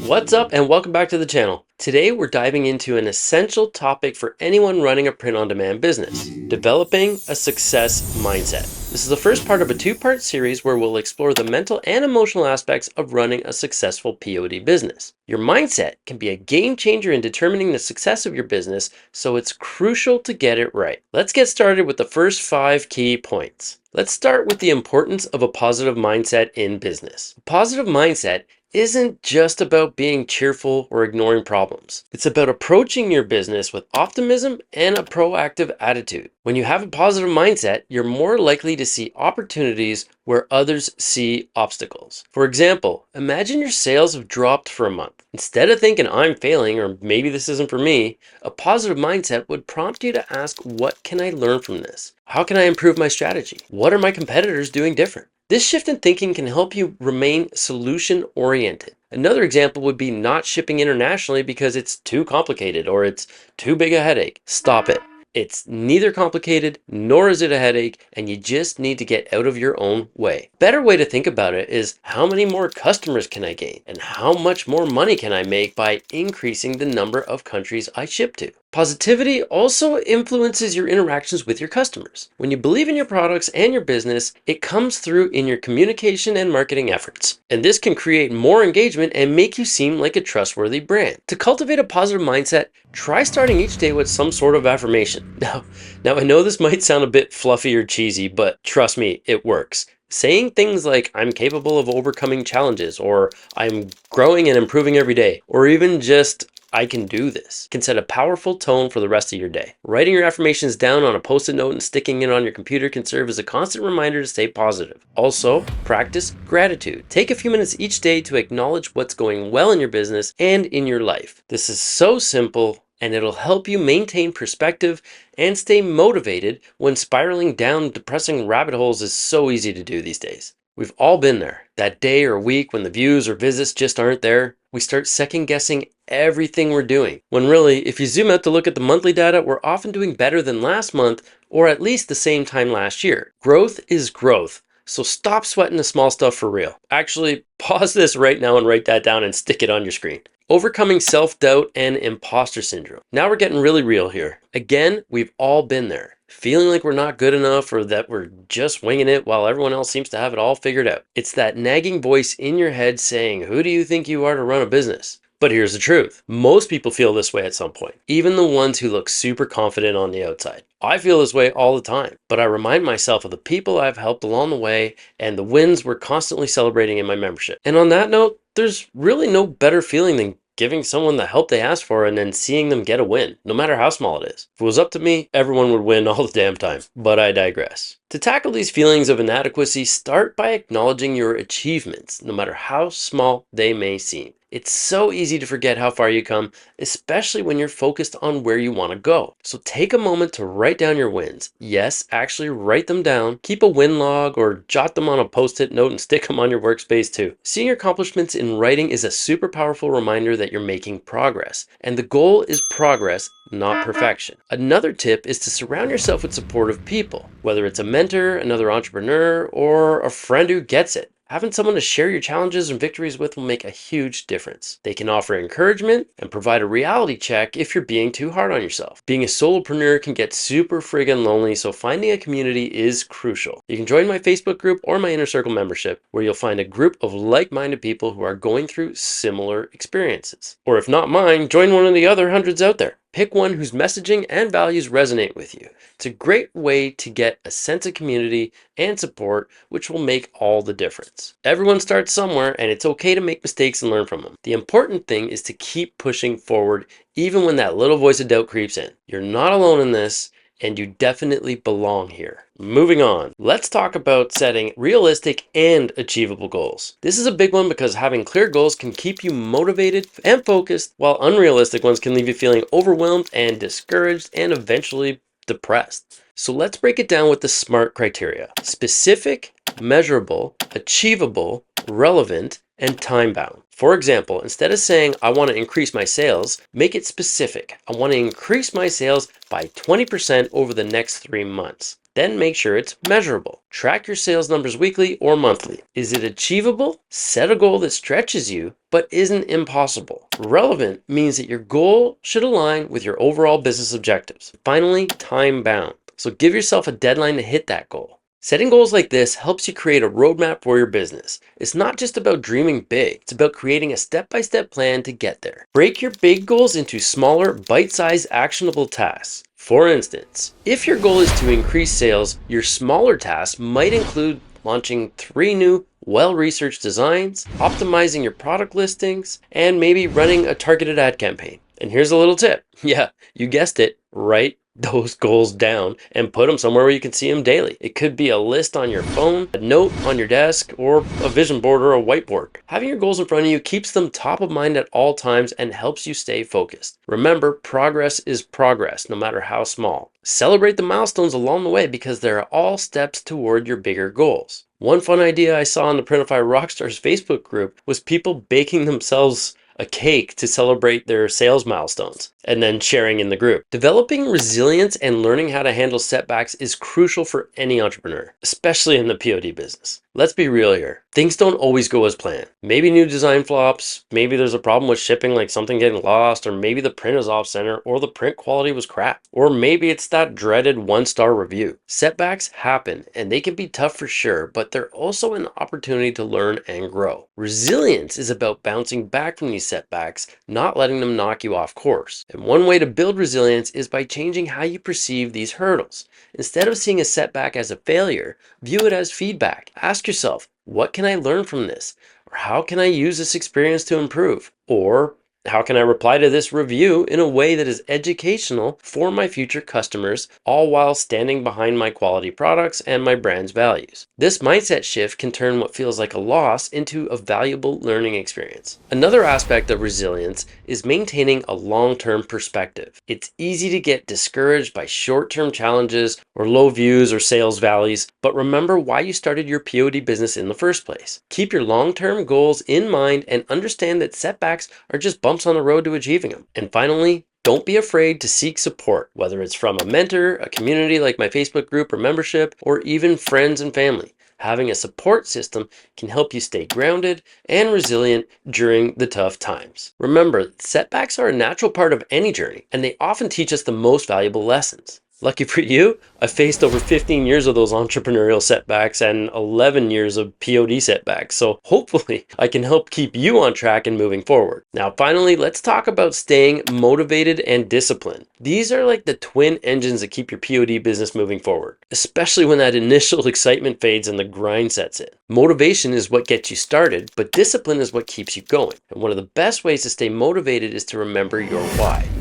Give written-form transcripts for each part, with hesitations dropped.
What's up and welcome back to the channel. Today we're diving into an essential topic for anyone running a print-on-demand business, developing a success mindset. This is the first part of a two-part series where we'll explore the mental and emotional aspects of running a successful POD business. Your mindset can be a game changer in determining the success of your business, so it's crucial to get it right. Let's get started with the first 5 key points. Let's start with the importance of a positive mindset in business. A positive mindset isn't just about being cheerful or ignoring problems. It's about approaching your business with optimism and a proactive attitude. When you have a positive mindset, you're more likely to see opportunities where others see obstacles. For example, imagine your sales have dropped for a month. Instead of thinking I'm failing or maybe this isn't for me, a positive mindset would prompt you to ask, what can I learn from this? How can I improve my strategy? What are my competitors doing different? This shift in thinking can help you remain solution-oriented. Another example would be not shipping internationally because it's too complicated or it's too big a headache. Stop it. It's neither complicated nor is it a headache, and you just need to get out of your own way. Better way to think about it is, how many more customers can I gain? And how much more money can I make by increasing the number of countries I ship to? Positivity also influences your interactions with your customers. When you believe in your products and your business, it comes through in your communication and marketing efforts. And this can create more engagement and make you seem like a trustworthy brand. To cultivate a positive mindset, try starting each day with some sort of affirmation. Now I know this might sound a bit fluffy or cheesy, but trust me, it works. Saying things like, I'm capable of overcoming challenges, or I'm growing and improving every day, or even just, I can do this, can set a powerful tone for the rest of your day. Writing your affirmations down on a post-it note and sticking it on your computer can serve as a constant reminder to stay positive. Also, practice gratitude. Take a few minutes each day to acknowledge what's going well in your business and in your life. This is so simple, and it'll help you maintain perspective and stay motivated when spiraling down depressing rabbit holes is so easy to do these days. We've all been there. That day or week when the views or visits just aren't there, we start second guessing everything we're doing. When really, if you zoom out to look at the monthly data, we're often doing better than last month or at least the same time last year. Growth is growth. So stop sweating the small stuff for real. Actually, pause this right now and write that down and stick it on your screen. Overcoming self-doubt and imposter syndrome. Now we're getting really real here. Again, we've all been there. Feeling like we're not good enough or that we're just winging it while everyone else seems to have it all figured out. It's that nagging voice in your head saying, who do you think you are to run a business? But here's the truth. Most people feel this way at some point, even the ones who look super confident on the outside. I feel this way all the time, but I remind myself of the people I've helped along the way and the wins we're constantly celebrating in my membership. And on that note, there's really no better feeling than giving someone the help they asked for and then seeing them get a win, no matter how small it is. If it was up to me, everyone would win all the damn time, but I digress. To tackle these feelings of inadequacy, start by acknowledging your achievements, no matter how small they may seem. It's so easy to forget how far you come, especially when you're focused on where you want to go. So take a moment to write down your wins. Yes, actually write them down. Keep a win log or jot them on a post-it note and stick them on your workspace too. Seeing your accomplishments in writing is a super powerful reminder that you're making progress. And the goal is progress, not perfection. Another tip is to surround yourself with supportive people, whether it's a mentor, another entrepreneur, or a friend who gets it. Having someone to share your challenges and victories with will make a huge difference. They can offer encouragement and provide a reality check if you're being too hard on yourself. Being a solopreneur can get super friggin' lonely, so finding a community is crucial. You can join my Facebook group or my Inner Circle membership, where you'll find a group of like-minded people who are going through similar experiences. Or if not mine, join one of the other hundreds out there. Pick one whose messaging and values resonate with you. It's a great way to get a sense of community and support, which will make all the difference. Everyone starts somewhere, and it's okay to make mistakes and learn from them. The important thing is to keep pushing forward, even when that little voice of doubt creeps in. You're not alone in this, and you definitely belong here. Moving on, let's talk about setting realistic and achievable goals. This is a big one because having clear goals can keep you motivated and focused, while unrealistic ones can leave you feeling overwhelmed and discouraged and eventually depressed. So let's break it down with the SMART criteria: specific, measurable, achievable, relevant, and time-bound. For example, instead of saying, I want to increase my sales, make it specific. I want to increase my sales by 20% over the next 3 months. Then make sure it's measurable. Track your sales numbers weekly or monthly. Is it achievable? Set a goal that stretches you but isn't impossible. Relevant means that your goal should align with your overall business objectives. Finally, time bound. So give yourself a deadline to hit that goal. Setting goals like this helps you create a roadmap for your business. It's not just about dreaming big, it's about creating a step-by-step plan to get there. Break your big goals into smaller, bite-sized, actionable tasks. For instance, if your goal is to increase sales, your smaller tasks might include launching 3 new well-researched designs, optimizing your product listings, and maybe running a targeted ad campaign. And here's a little tip. Yeah, you guessed it, write those goals down and put them somewhere where you can see them daily. It could be a list on your phone, a note on your desk, or a vision board or a whiteboard. Having your goals in front of you keeps them top of mind at all times and helps you stay focused. Remember, progress is progress, no matter how small. Celebrate the milestones along the way because they're all steps toward your bigger goals. One fun idea I saw in the Printify Rockstars Facebook group was people baking themselves a cake to celebrate their sales milestones and then sharing in the group. Developing resilience and learning how to handle setbacks is crucial for any entrepreneur, especially in the POD business. Let's be real here. Things don't always go as planned. Maybe new design flops, maybe there's a problem with shipping, like something getting lost, or maybe the print is off center, or the print quality was crap, or maybe it's that dreaded 1-star review. Setbacks happen and they can be tough for sure, but they're also an opportunity to learn and grow. Resilience is about bouncing back from these setbacks, not letting them knock you off course. And one way to build resilience is by changing how you perceive these hurdles. Instead of seeing a setback as a failure, view it as feedback. Ask yourself, what can I learn from this? Or how can I use this experience to improve? Or how can I reply to this review in a way that is educational for my future customers, all while standing behind my quality products and my brand's values? This mindset shift can turn what feels like a loss into a valuable learning experience. Another aspect of resilience is maintaining a long-term perspective. It's easy to get discouraged by short-term challenges or low views or sales valleys, but remember why you started your POD business in the first place. Keep your long-term goals in mind and understand that setbacks are just bumps on the road to achieving them. And finally, don't be afraid to seek support, whether it's from a mentor, a community like my Facebook group or membership, or even friends and family. Having a support system can help you stay grounded and resilient during the tough times. Remember, setbacks are a natural part of any journey, and they often teach us the most valuable lessons. Lucky for you, I faced over 15 years of those entrepreneurial setbacks and 11 years of POD setbacks, so hopefully I can help keep you on track and moving forward. Now finally, let's talk about staying motivated and disciplined. These are like the twin engines that keep your POD business moving forward, especially when that initial excitement fades and the grind sets in. Motivation is what gets you started, but discipline is what keeps you going. And one of the best ways to stay motivated is to remember your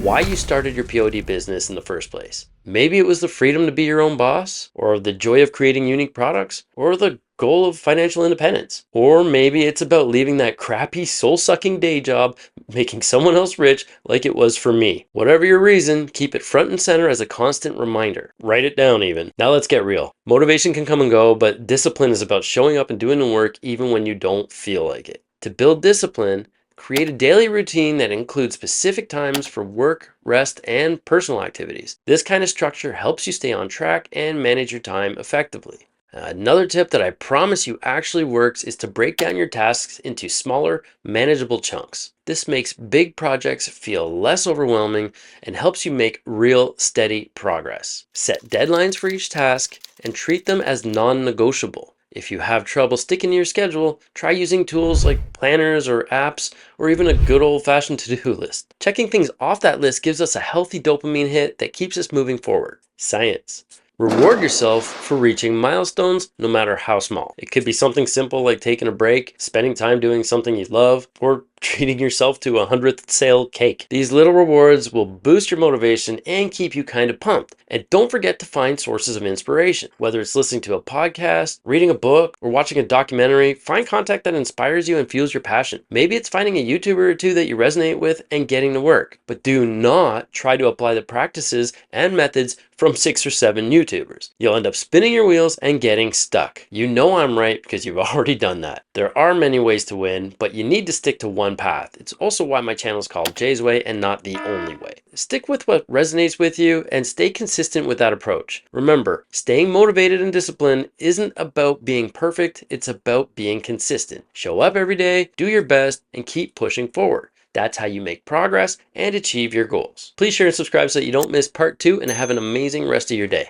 why you started your POD business in the first place. Maybe it was the freedom to be your own boss, or the joy of creating unique products, or the goal of financial independence. Or maybe it's about leaving that crappy soul-sucking day job, making someone else rich like it was for me. Whatever your reason, keep it front and center as a constant reminder. Write it down even. Now let's get real. Motivation can come and go, but discipline is about showing up and doing the work even when you don't feel like it. To build discipline, create a daily routine that includes specific times for work, rest, and personal activities. This kind of structure helps you stay on track and manage your time effectively. Another tip that I promise you actually works is to break down your tasks into smaller, manageable chunks. This makes big projects feel less overwhelming and helps you make real, steady progress. Set deadlines for each task and treat them as non-negotiable. If you have trouble sticking to your schedule, try using tools like planners or apps, or even a good old-fashioned to-do list. Checking things off that list gives us a healthy dopamine hit that keeps us moving forward. Science. Reward yourself for reaching milestones, no matter how small. It could be something simple like taking a break, spending time doing something you love, or treating yourself to a 100th sale cake. These little rewards will boost your motivation and keep you kind of pumped. And don't forget to find sources of inspiration. Whether it's listening to a podcast, reading a book, or watching a documentary, find content that inspires you and fuels your passion. Maybe it's finding a YouTuber or two that you resonate with and getting to work. But do not try to apply the practices and methods from 6 or 7 YouTubers. You'll end up spinning your wheels and getting stuck. You know I'm right because you've already done that. There are many ways to win, but you need to stick to one one path. It's also why my channel is called Jay's Way and not the only way. Stick with what resonates with you and stay consistent with that approach. Remember, staying motivated and disciplined isn't about being perfect, it's about being consistent. Show up every day, do your best, and keep pushing forward. That's how you make progress and achieve your goals. Please share and subscribe so that you don't miss part 2, and have an amazing rest of your day.